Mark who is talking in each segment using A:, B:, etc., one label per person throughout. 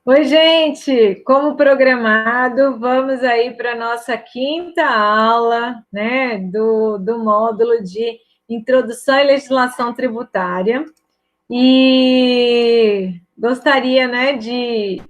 A: Oi, gente! Como programado, vamos aí para a nossa quinta aula, né, do módulo de Introdução à Legislação Tributária. E gostaria, né, de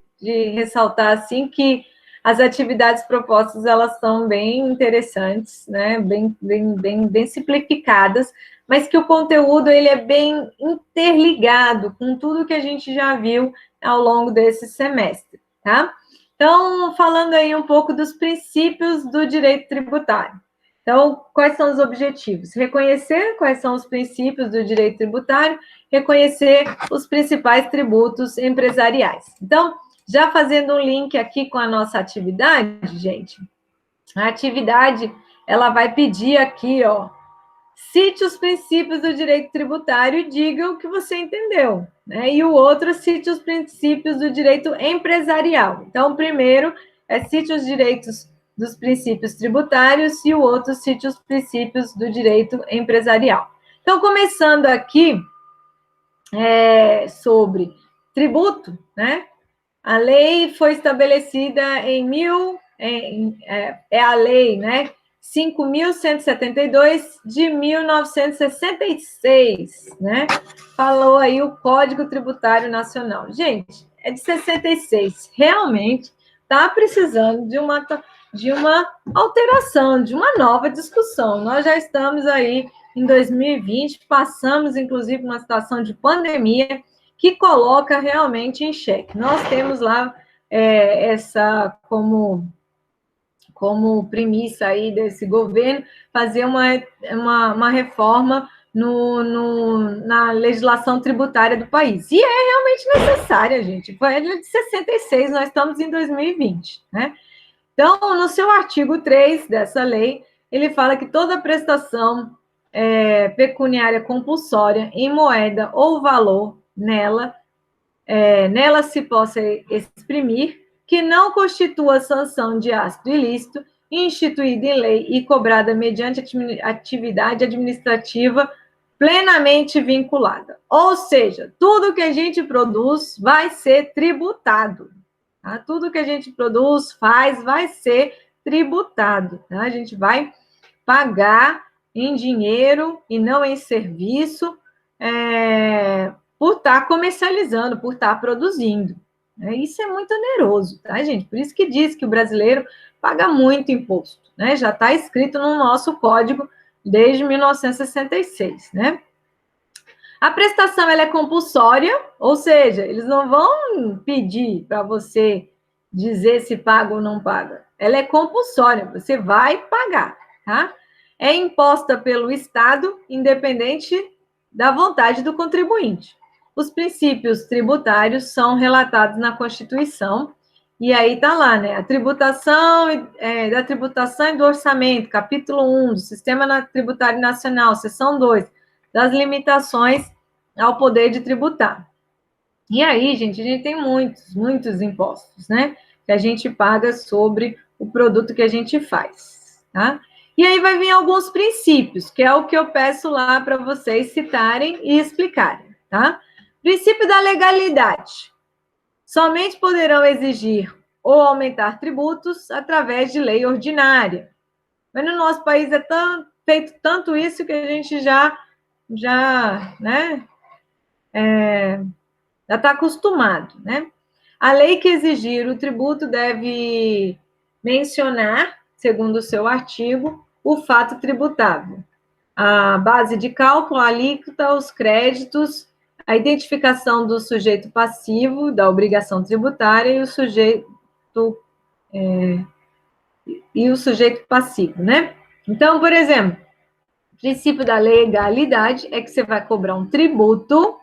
A: ressaltar, assim, que as atividades propostas, elas são bem interessantes, né, bem simplificadas, mas que o conteúdo, ele é bem interligado com tudo que a gente já viu ao longo desse semestre, tá? Então, falando aí um pouco dos princípios do direito tributário. Então, quais são os objetivos? Reconhecer quais são os princípios do direito tributário, reconhecer os principais tributos empresariais. Então, já fazendo um link aqui com a nossa atividade, gente, a atividade, ela vai pedir aqui, ó, cite os princípios do direito tributário e diga o que você entendeu, né? E o outro, cite os princípios do direito empresarial. Então, o primeiro é cite os direitos dos princípios tributários e o outro, cite os princípios do direito empresarial. Então, começando aqui sobre tributo, né? A lei foi estabelecida é a lei, né? 5.172 de 1966, né? Falou aí o Código Tributário Nacional. Gente, é de 66. Realmente está precisando de uma alteração, de uma nova discussão. Nós já estamos aí em 2020, passamos, inclusive, uma situação de pandemia que coloca realmente em xeque. Nós temos lá essa como premissa aí desse governo, fazer uma reforma na legislação tributária do país. E é realmente necessária, gente. Foi de 66, nós estamos em 2020, né? Então, no seu artigo 3 dessa lei, ele fala que toda prestação pecuniária compulsória em moeda ou valor nela se possa exprimir que não constitua sanção de ato ilícito, instituída em lei e cobrada mediante atividade administrativa plenamente vinculada. Ou seja, tudo que a gente produz vai ser tributado. Tá? Tudo que a gente produz, vai ser tributado. Tá? A gente vai pagar em dinheiro e não em serviço, por estar comercializando, por estar produzindo. Isso é muito oneroso, tá, gente? Por isso que diz que o brasileiro paga muito imposto, né? Já está escrito no nosso código desde 1966, né? A prestação, ela é compulsória, ou seja, eles não vão pedir para você dizer se paga ou não paga. Ela é compulsória, você vai pagar, tá? É imposta pelo Estado, independente da vontade do contribuinte. Os princípios tributários são relatados na Constituição, e aí está lá, né? A tributação, da tributação e do orçamento, capítulo 1, do Sistema Tributário Nacional, seção 2, das limitações ao poder de tributar. E aí, gente, a gente tem muitos impostos, né? Que a gente paga sobre o produto que a gente faz, tá? E aí vai vir alguns princípios, que é o que eu peço lá para vocês citarem e explicarem, tá? Princípio da legalidade. Somente poderão exigir ou aumentar tributos através de lei ordinária. Mas no nosso país é feito tanto isso que a gente já né, já está acostumado, né? A lei que exigir o tributo deve mencionar, segundo o seu artigo, o fato tributável, a base de cálculo, a alíquota, os créditos, a identificação do sujeito passivo da obrigação tributária e o sujeito passivo, né? Então, por exemplo, o princípio da legalidade é que você vai cobrar um tributo,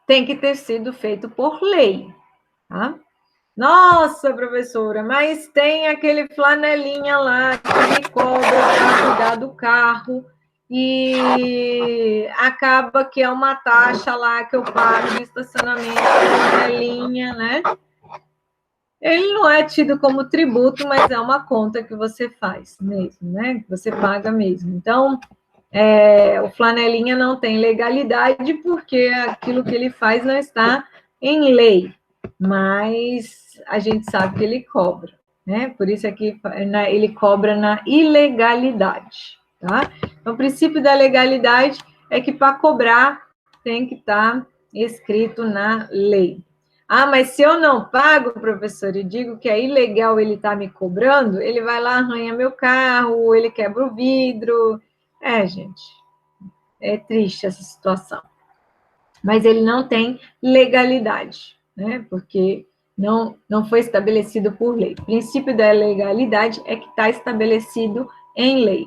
A: tem que ter sido feito por lei, tá? Nossa, professora, mas tem aquele flanelinha lá que me cobra para cuidar do carro e acaba que é uma taxa lá que eu pago de estacionamento, flanelinha, né? Ele não é tido como tributo, mas é uma conta que você faz mesmo, né? Que você paga mesmo. Então, o flanelinha não tem legalidade porque aquilo que ele faz não está em lei, mas a gente sabe que ele cobra, né? Por isso aqui ele cobra na ilegalidade, tá? Então, o princípio da legalidade é que para cobrar tem que estar escrito na lei. Ah, mas se eu não pago, professor, e digo que é ilegal ele estar me cobrando, ele vai lá, arranha meu carro, ele quebra o vidro. Gente, é triste essa situação. Mas ele não tem legalidade, né? Porque não foi estabelecido por lei. O princípio da legalidade é que está estabelecido em lei.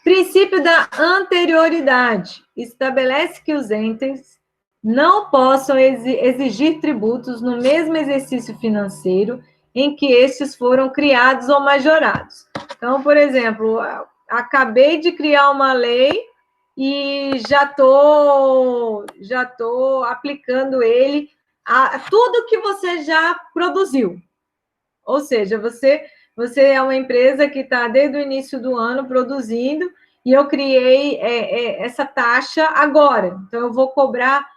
A: Princípio da anterioridade estabelece que os entes não possam exigir tributos no mesmo exercício financeiro em que estes foram criados ou majorados. Então, por exemplo, acabei de criar uma lei e já tô aplicando ele a tudo que você já produziu. Ou seja, você é uma empresa que está desde o início do ano produzindo e eu criei essa taxa agora. Então, eu vou cobrar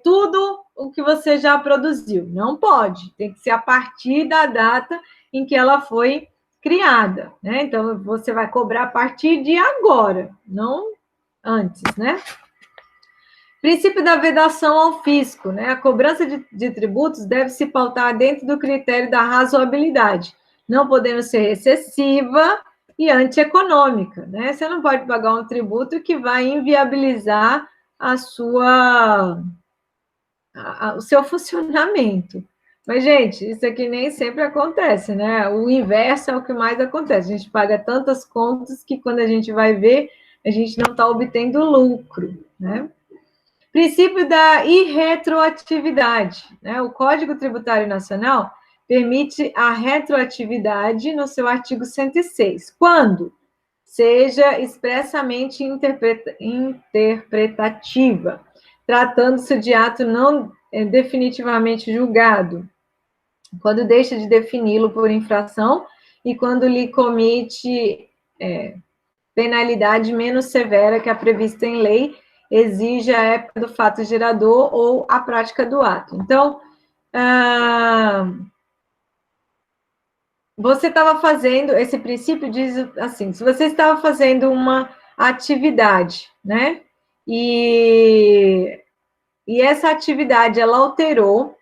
A: tudo o que você já produziu. Não pode, tem que ser a partir da data em que ela foi criada, né? Então, você vai cobrar a partir de agora, não antes, né? Princípio da vedação ao fisco, né? A cobrança de tributos deve se pautar dentro do critério da razoabilidade, não podendo ser excessiva e antieconômica, né? Você não pode pagar um tributo que vai inviabilizar o seu funcionamento. Mas, gente, isso aqui nem sempre acontece, né? O inverso é o que mais acontece. A gente paga tantas contas que quando a gente vai ver, a gente não está obtendo lucro, né? Princípio da irretroatividade, né? O Código Tributário Nacional permite a retroatividade no seu artigo 106, quando seja expressamente interpretativa, tratando-se de ato não definitivamente julgado, quando deixa de defini-lo por infração e quando lhe comite penalidade menos severa que a prevista em lei, exige a época do fato gerador ou a prática do ato. Então, você estava fazendo, esse princípio diz assim, se você estava fazendo uma atividade, né, e essa atividade, ela alterou,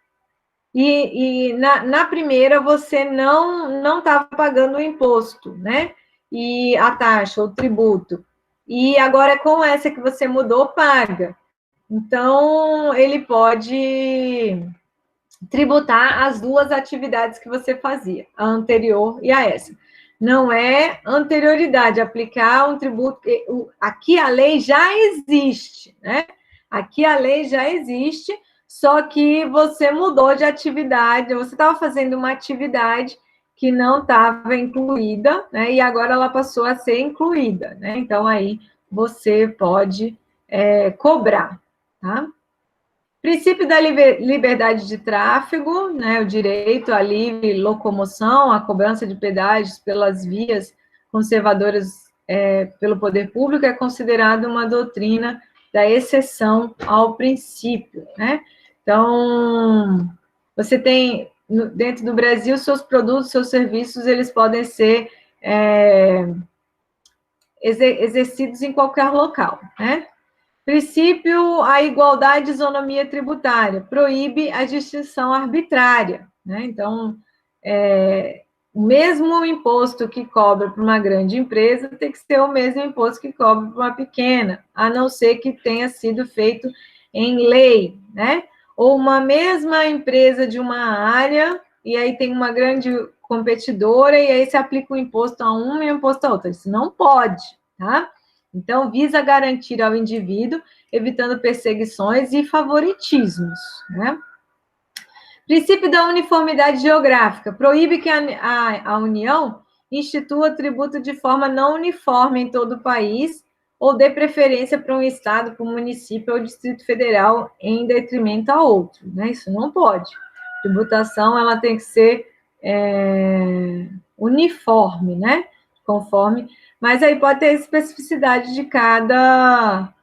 A: e na primeira você não estava pagando o imposto, né, e a taxa, o tributo, e agora com essa que você mudou, paga. Então, ele pode tributar as duas atividades que você fazia, a anterior e a essa. Não é anterioridade, aplicar um tributo. Aqui a lei já existe, né? Aqui a lei já existe, só que você mudou de atividade, você estava fazendo uma atividade que não estava incluída, né? E agora ela passou a ser incluída, né? Então aí você pode cobrar, tá? Princípio da liberdade de tráfego, né, o direito à livre locomoção, a cobrança de pedágios pelas vias conservadoras pelo poder público é considerado uma doutrina da exceção ao princípio, né? Então, você tem, dentro do Brasil, seus produtos, seus serviços, eles podem ser exercidos em qualquer local, né? Princípio, a igualdade e isonomia tributária, proíbe a distinção arbitrária, né? Então, o mesmo imposto que cobra para uma grande empresa tem que ser o mesmo imposto que cobra para uma pequena, a não ser que tenha sido feito em lei, né? Ou uma mesma empresa de uma área, e aí tem uma grande competidora, e aí se aplica o imposto a uma e o imposto a outra. Isso não pode, tá? Então, visa garantir ao indivíduo, evitando perseguições e favoritismos, né? Princípio da uniformidade geográfica. Proíbe que a União institua tributo de forma não uniforme em todo o país ou dê preferência para um estado, para um município ou Distrito Federal em detrimento a outro, né? Isso não pode. Tributação, ela tem que ser uniforme, né? Conforme, mas aí pode ter especificidade de cada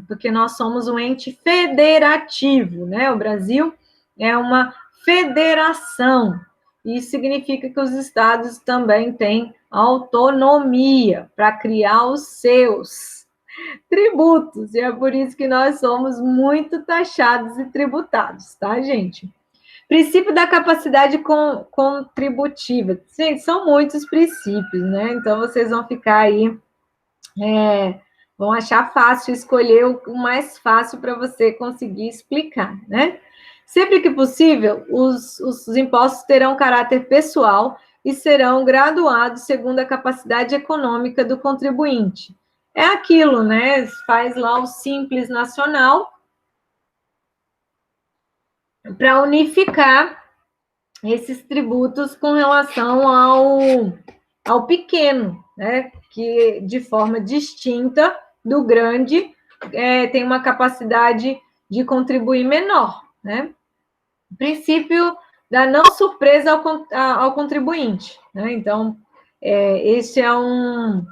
A: porque nós somos um ente federativo, né? O Brasil é uma federação. Isso significa que os estados também têm autonomia para criar os seus tributos, e é por isso que nós somos muito taxados e tributados, tá, gente? Princípio da capacidade contributiva. Gente, são muitos princípios, né? Então, vocês vão ficar aí, vão achar fácil escolher o mais fácil para você conseguir explicar, né? Sempre que possível, os impostos terão caráter pessoal e serão graduados segundo a capacidade econômica do contribuinte. É aquilo, né? Faz lá o Simples Nacional para unificar esses tributos com relação ao pequeno, né? Que de forma distinta do grande tem uma capacidade de contribuir menor, né? O princípio da não surpresa ao contribuinte, né? Então, esse é um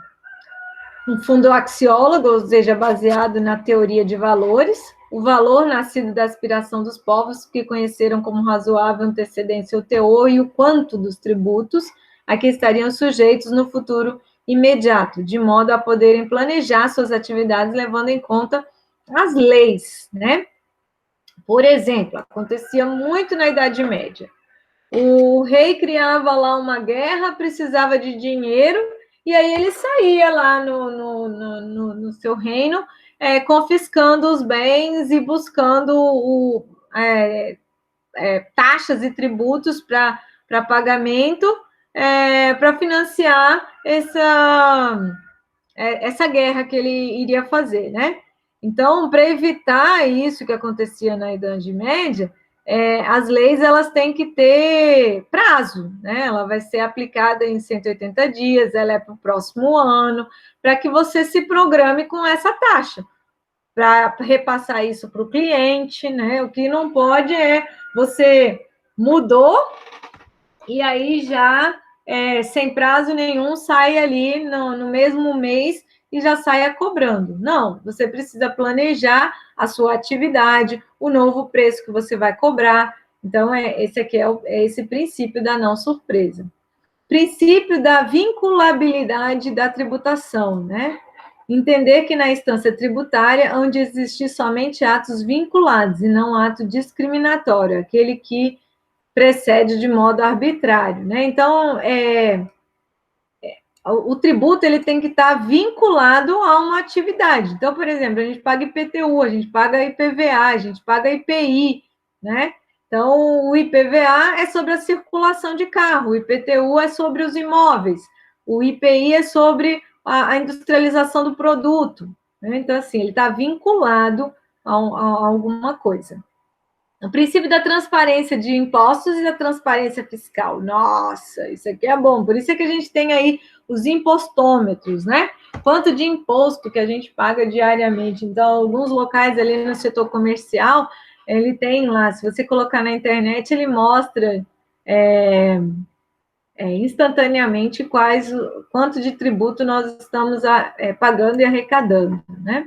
A: fundo axiólogo, ou seja, baseado na teoria de valores. O valor nascido da aspiração dos povos que conheceram como razoável antecedência o teor e o quanto dos tributos a que estariam sujeitos no futuro imediato, de modo a poderem planejar suas atividades levando em conta as leis, né? Por exemplo, acontecia muito na Idade Média. O rei criava lá uma guerra, precisava de dinheiro, e aí ele saía lá no seu reino, confiscando os bens e buscando taxas e tributos para pagamento, para financiar essa guerra que ele iria fazer, né? Então, para evitar isso que acontecia na Idade Média, as leis elas têm que ter prazo, né? Ela vai ser aplicada em 180 dias, ela é para o próximo ano, para que você se programe com essa taxa, para repassar isso para o cliente, né? O que não pode é você mudou e aí já sem prazo nenhum sai ali no mesmo mês e já saia cobrando. Não, você precisa planejar a sua atividade, o novo preço que você vai cobrar. Então, esse aqui é esse princípio da não surpresa. Princípio da vinculabilidade da tributação, né? Entender que na instância tributária, onde existir somente atos vinculados e não ato discriminatório, aquele que precede de modo arbitrário, né? Então, o tributo ele tem que estar vinculado a uma atividade. Então, por exemplo, a gente paga IPTU, a gente paga IPVA, a gente paga IPI, né? Então, o IPVA é sobre a circulação de carro, o IPTU é sobre os imóveis, o IPI é sobre a industrialização do produto, né? Então, assim, ele está vinculado a alguma coisa. O princípio da transparência de impostos e da transparência fiscal. Nossa, isso aqui é bom. Por isso é que a gente tem aí os impostômetros, né? Quanto de imposto que a gente paga diariamente. Então, alguns locais ali no setor comercial, ele tem lá, se você colocar na internet, ele mostra instantaneamente quanto de tributo nós estamos pagando e arrecadando, né?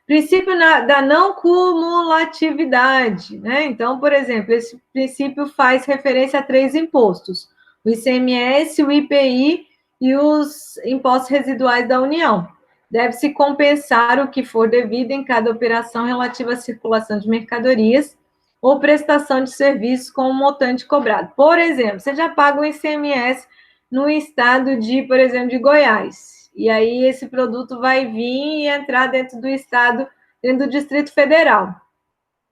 A: Princípio da não cumulatividade, né? Então, por exemplo, esse princípio faz referência a 3 impostos: o ICMS, o IPI e os impostos residuais da União. Deve-se compensar o que for devido em cada operação relativa à circulação de mercadorias ou prestação de serviços com o montante cobrado. Por exemplo, você já paga o ICMS no estado de, por exemplo, de Goiás. E aí esse produto vai vir e entrar dentro do estado, dentro do Distrito Federal.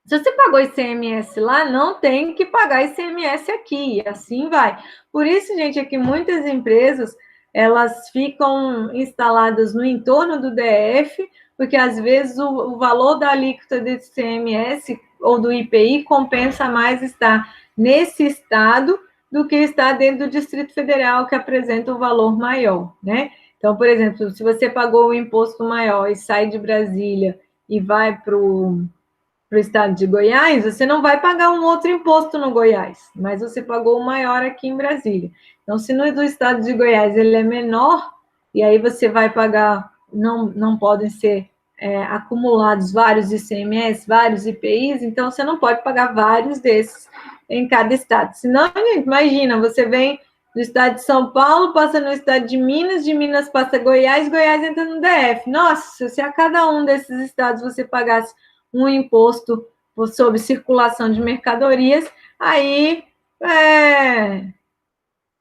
A: Se você pagou ICMS lá, não tem que pagar ICMS aqui, e assim vai. Por isso, gente, é que muitas empresas, elas ficam instaladas no entorno do DF, porque às vezes o valor da alíquota do ICMS ou do IPI compensa mais estar nesse estado do que estar dentro do Distrito Federal, que apresenta um valor maior, né? Então, por exemplo, se você pagou o imposto maior e sai de Brasília e vai para o estado de Goiás, você não vai pagar um outro imposto no Goiás, mas você pagou o maior aqui em Brasília. Então, se no do estado de Goiás ele é menor, e aí você vai pagar, não podem ser acumulados vários ICMS, vários IPIs, então você não pode pagar vários desses em cada estado. Senão, gente, imagina, você vem do estado de São Paulo, passa no estado de Minas passa Goiás, Goiás entra no DF. Nossa, se a cada um desses estados você pagasse um imposto sobre circulação de mercadorias, aí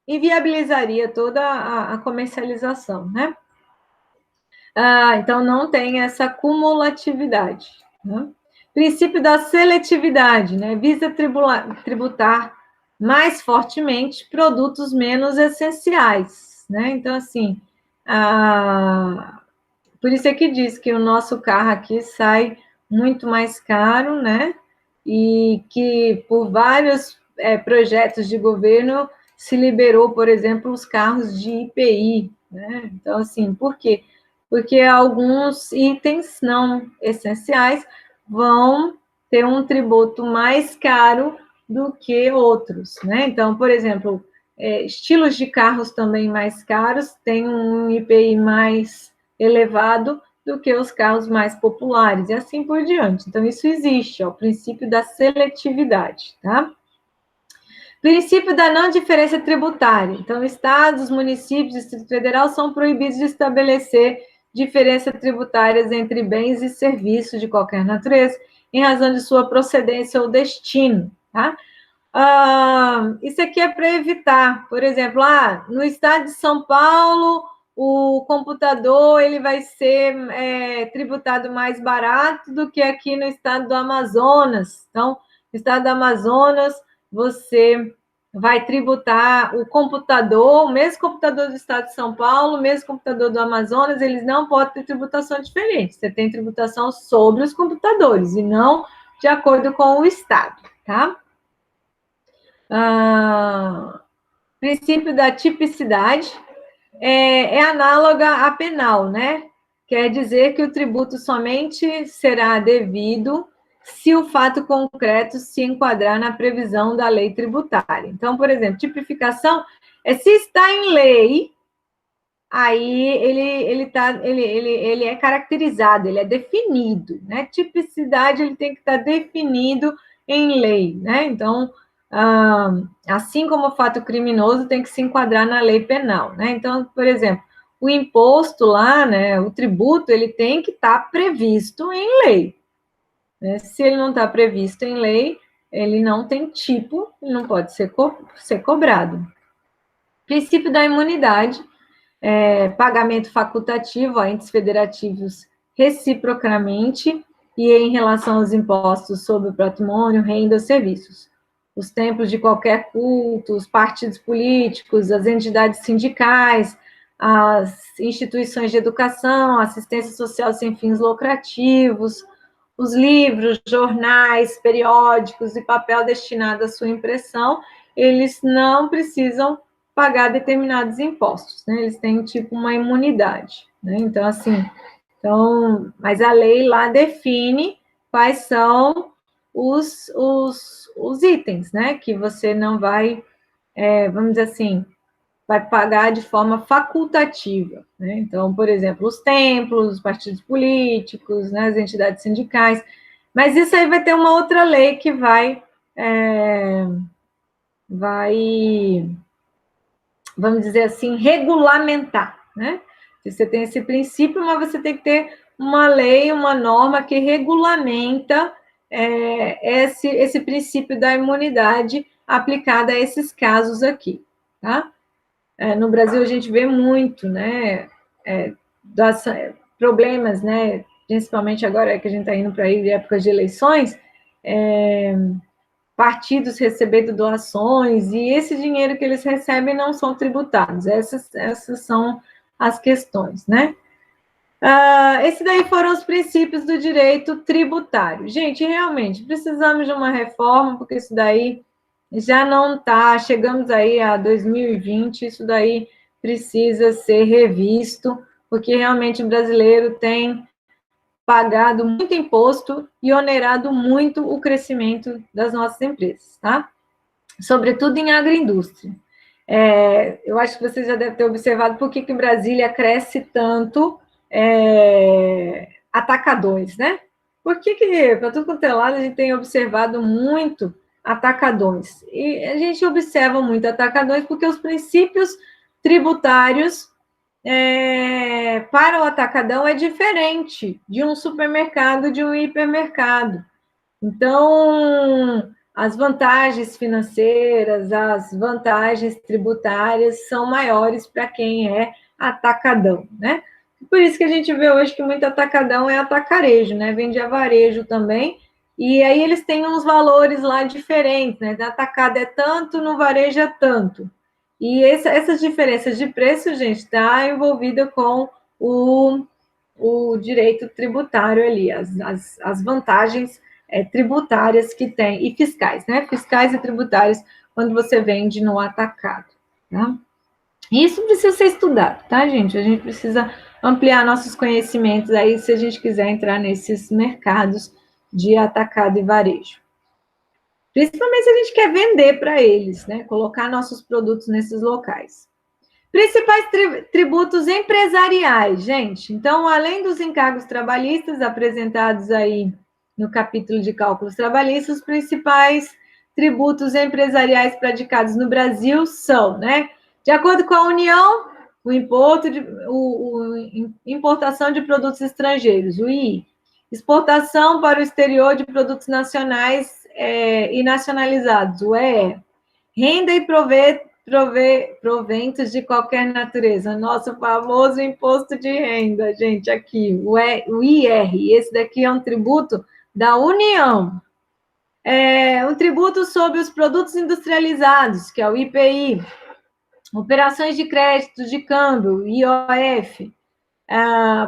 A: inviabilizaria toda a comercialização, né? Então, não tem essa cumulatividade. Né? Princípio da seletividade, né? Visa tributar mais fortemente produtos menos essenciais. Né? Então, assim, por isso é que diz que o nosso carro aqui sai muito mais caro, né? E que por vários projetos de governo se liberou, por exemplo, os carros de IPI. Né? Então, assim, por quê? Porque alguns itens não essenciais vão ter um tributo mais caro do que outros, né? Então, por exemplo, estilos de carros também mais caros têm um IPI mais elevado do que os carros mais populares, e assim por diante. Então, isso existe, ó, o princípio da seletividade, tá? Princípio da não diferença tributária. Então, estados, municípios, Distrito Federal são proibidos de estabelecer diferenças tributárias entre bens e serviços de qualquer natureza, em razão de sua procedência ou destino, tá? Isso aqui é para evitar, por exemplo, no estado de São Paulo, o computador ele vai ser tributado mais barato do que aqui no estado do Amazonas. Então, no estado do Amazonas, você vai tributar o computador, o mesmo computador do estado de São Paulo, o mesmo computador do Amazonas, eles não podem ter tributação diferente. Você tem tributação sobre os computadores e não de acordo com o estado, tá? Princípio da tipicidade é análoga à penal, né? Quer dizer que o tributo somente será devido se o fato concreto se enquadrar na previsão da lei tributária. Então, por exemplo, tipificação é se está em lei, aí ele é caracterizado, ele é definido, né? Tipicidade ele tem que estar definido em lei, né? Então, assim como o fato criminoso tem que se enquadrar na lei penal, né? Então, por exemplo, o imposto lá, né? O tributo ele tem que estar previsto em lei. Né? Se ele não está previsto em lei, ele não tem tipo, ele não pode ser cobrado. Princípio da imunidade. Pagamento facultativo a entes federativos reciprocamente e em relação aos impostos sobre o patrimônio, renda ou serviços. Os templos de qualquer culto, os partidos políticos, as entidades sindicais, as instituições de educação, assistência social sem fins lucrativos, os livros, jornais, periódicos e papel destinado à sua impressão, eles não precisam pagar determinados impostos, né? Eles têm, tipo, uma imunidade, né? Então, assim, mas a lei lá define quais são os itens, né? Que você não vai, vamos dizer assim, vai pagar de forma facultativa, né? Então, por exemplo, os templos, os partidos políticos, né? As entidades sindicais, mas isso aí vai ter uma outra lei que vai vamos dizer assim, regulamentar, né? Você tem esse princípio, mas você tem que ter uma lei, uma norma que regulamenta esse princípio da imunidade aplicada a esses casos aqui, tá? No Brasil, a gente vê muito, né, problemas, né, principalmente agora que a gente está indo para aí épocas de eleições, partidos recebendo doações, e esse dinheiro que eles recebem não são tributados. Essas são as questões, né? Esses daí foram os princípios do direito tributário. Gente, realmente, precisamos de uma reforma, porque isso daí já não está, chegamos aí a 2020, isso daí precisa ser revisto, porque realmente o brasileiro tem pagado muito imposto e onerado muito o crescimento das nossas empresas, tá? Sobretudo em agroindústria. Eu acho que você já deve ter observado por que Brasília cresce tanto atacadões, né? Por que para tudo quanto é lado, a gente tem observado muito atacadões? E a gente observa muito atacadões porque os princípios tributários para o atacadão é diferente de um supermercado, de um hipermercado. Então, as vantagens financeiras, as vantagens tributárias são maiores para quem é atacadão, né? Por isso que a gente vê hoje que muito atacadão é atacarejo, né? Vende a varejo também, e aí eles têm uns valores lá diferentes, né? Da atacado é tanto, no varejo é tanto. E essas diferenças de preço, gente, está envolvida com o direito tributário ali, as vantagens tributárias que tem, e fiscais, né? Fiscais e tributárias quando você vende no atacado, tá? Isso precisa ser estudado, tá, gente? A gente precisa ampliar nossos conhecimentos aí se a gente quiser entrar nesses mercados de atacado e varejo. Principalmente se a gente quer vender para eles, né? Colocar nossos produtos nesses locais. Principais tributos empresariais, gente. Então, além dos encargos trabalhistas apresentados aí no capítulo de cálculos trabalhistas, os principais tributos empresariais praticados no Brasil são, né? De acordo com a União, o importação de produtos estrangeiros, o II. Exportação para o exterior de produtos nacionais e nacionalizados, o EE. Renda e proventos de qualquer natureza. Nosso famoso imposto de renda, gente, aqui, o IR. Esse daqui é um tributo da União. Um tributo sobre os produtos industrializados, que é o IPI. Operações de crédito de câmbio, IOF.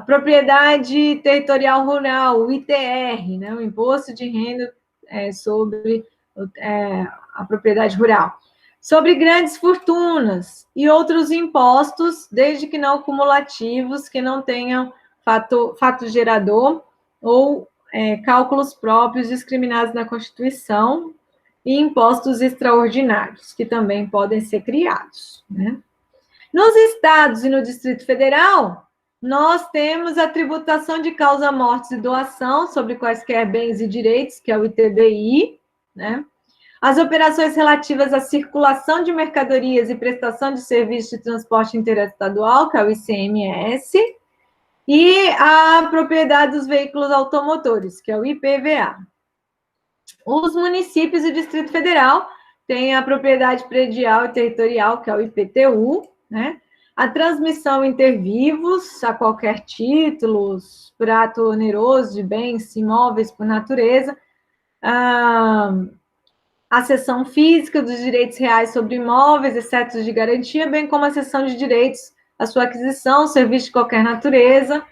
A: Propriedade territorial rural, o ITR, né? O Imposto de Renda sobre a propriedade rural. Sobre grandes fortunas e outros impostos, desde que não cumulativos, que não tenham fato gerador ou cálculos próprios discriminados na Constituição, e impostos extraordinários, que também podem ser criados, né? Nos estados e no Distrito Federal, nós temos a tributação de causa, mortes e doação sobre quaisquer bens e direitos, que é o ITBI, né? As operações relativas à circulação de mercadorias e prestação de serviços de transporte interestadual, que é o ICMS, e a propriedade dos veículos automotores, que é o IPVA. Os municípios e o Distrito Federal têm a propriedade predial e territorial, que é o IPTU, né? A transmissão intervivos a qualquer título, por ato oneroso de bens imóveis por natureza, a cessão física dos direitos reais sobre imóveis, exceto de garantia, bem como a cessão de direitos à sua aquisição, serviço de qualquer natureza,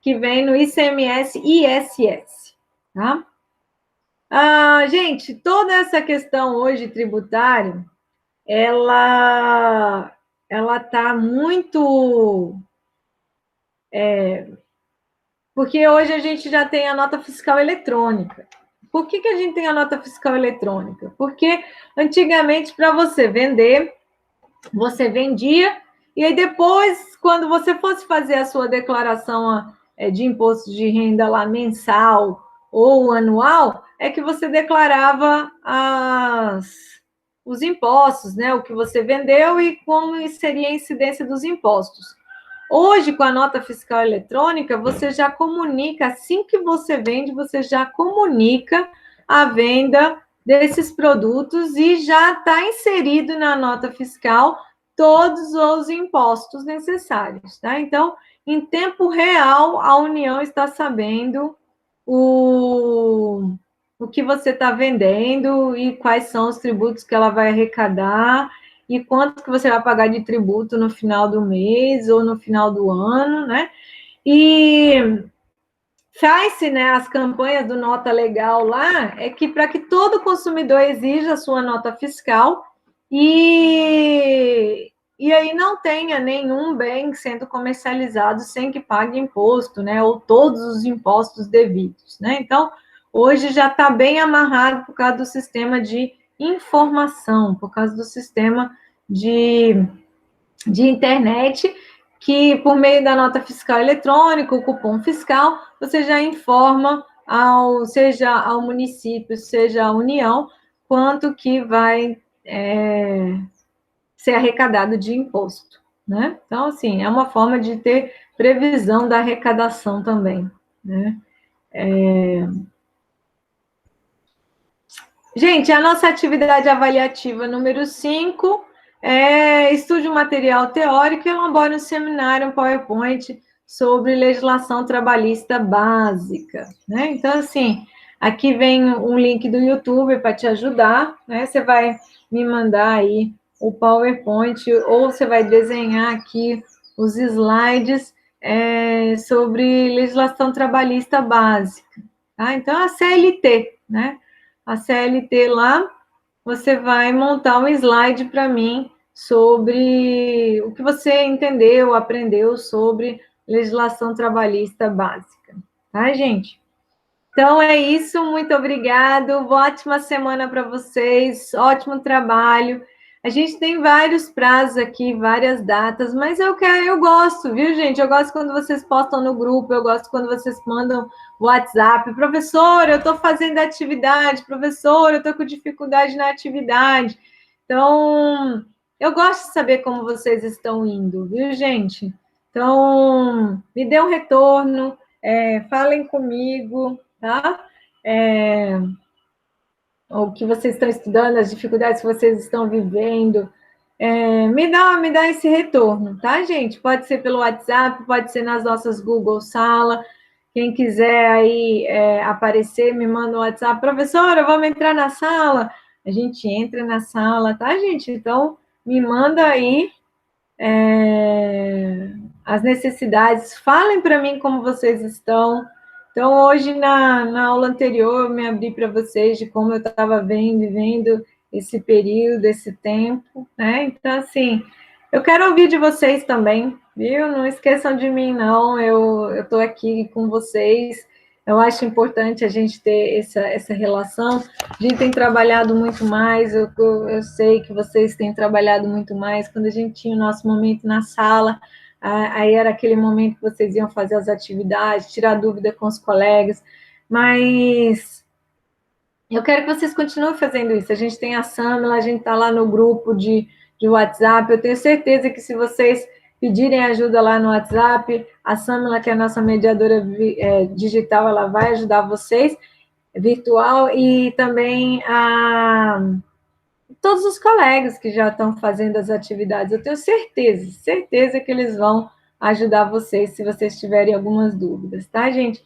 A: que vem no ICMS e ISS, tá? Gente, toda essa questão hoje tributária, ela está muito... porque hoje a gente já tem a nota fiscal eletrônica. Por que a gente tem a nota fiscal eletrônica? Porque antigamente, para você vender, você vendia, e aí depois, quando você fosse fazer a sua declaração de imposto de renda lá mensal ou anual, é que você declarava os impostos, né? O que você vendeu e como seria a incidência dos impostos. Hoje, com a nota fiscal eletrônica, você já comunica, assim que você vende, você já comunica a venda desses produtos e já está inserido na nota fiscal todos os impostos necessários, tá? Então, em tempo real, a União está sabendo o que você está vendendo e quais são os tributos que ela vai arrecadar e quanto que você vai pagar de tributo no final do mês ou no final do ano, né? E faz-se, né, as campanhas do Nota Legal lá, para que todo consumidor exija a sua nota fiscal e aí não tenha nenhum bem sendo comercializado sem que pague imposto, né, ou todos os impostos devidos, né? Então, hoje já está bem amarrado por causa do sistema de informação, por causa do sistema de internet, que por meio da nota fiscal eletrônica, o cupom fiscal, você já informa seja ao município, seja à União, quanto que vai ser arrecadado de imposto, né? Então, assim, é uma forma de ter previsão da arrecadação também, né? Gente, a nossa atividade avaliativa número 5 é estude um material teórico e elabore um seminário, um PowerPoint sobre legislação trabalhista básica, né? Então, assim, aqui vem um link do YouTube para te ajudar, né? Você vai me mandar aí o PowerPoint ou você vai desenhar aqui os slides sobre legislação trabalhista básica, tá? Então, a CLT, né? A CLT lá, você vai montar um slide para mim sobre o que você entendeu, aprendeu sobre legislação trabalhista básica, tá, gente? Então é isso, muito obrigado, ótima semana para vocês, ótimo trabalho. A gente tem vários prazos aqui, várias datas, mas eu gosto, viu, gente? Eu gosto quando vocês postam no grupo, eu gosto quando vocês mandam WhatsApp. Professor, eu estou fazendo atividade, professor, eu estou com dificuldade na atividade. Então, eu gosto de saber como vocês estão indo, viu, gente? Então, me dê um retorno, falem comigo, tá? O que vocês estão estudando, as dificuldades que vocês estão vivendo. Me dá esse retorno, tá, gente? Pode ser pelo WhatsApp, pode ser nas nossas Google Sala. Quem quiser aí aparecer, me manda um WhatsApp. Professora, vamos entrar na sala? A gente entra na sala, tá, gente? Então, me manda aí as necessidades. Falem para mim como vocês estão. Então, hoje, na aula anterior, eu me abri para vocês de como eu estava vivendo esse período, esse tempo, né? Então, assim, eu quero ouvir de vocês também, viu? Não esqueçam de mim, não. Eu estou aqui com vocês. Eu acho importante a gente ter essa relação. A gente tem trabalhado muito mais, eu sei que vocês têm trabalhado muito mais. Quando a gente tinha o nosso momento na sala, aí era aquele momento que vocês iam fazer as atividades, tirar dúvida com os colegas, mas eu quero que vocês continuem fazendo isso. A gente tem a Samela, a gente está lá no grupo de WhatsApp, eu tenho certeza que se vocês pedirem ajuda lá no WhatsApp, a Samela, que é a nossa mediadora digital, ela vai ajudar vocês, virtual, e também todos os colegas que já estão fazendo as atividades. Eu tenho certeza que eles vão ajudar vocês se vocês tiverem algumas dúvidas, tá, gente?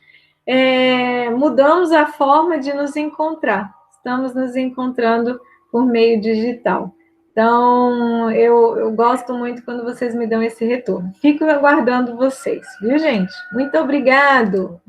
A: Mudamos a forma de nos encontrar. Estamos nos encontrando por meio digital. Então, eu gosto muito quando vocês me dão esse retorno. Fico aguardando vocês, viu, gente? Muito obrigado!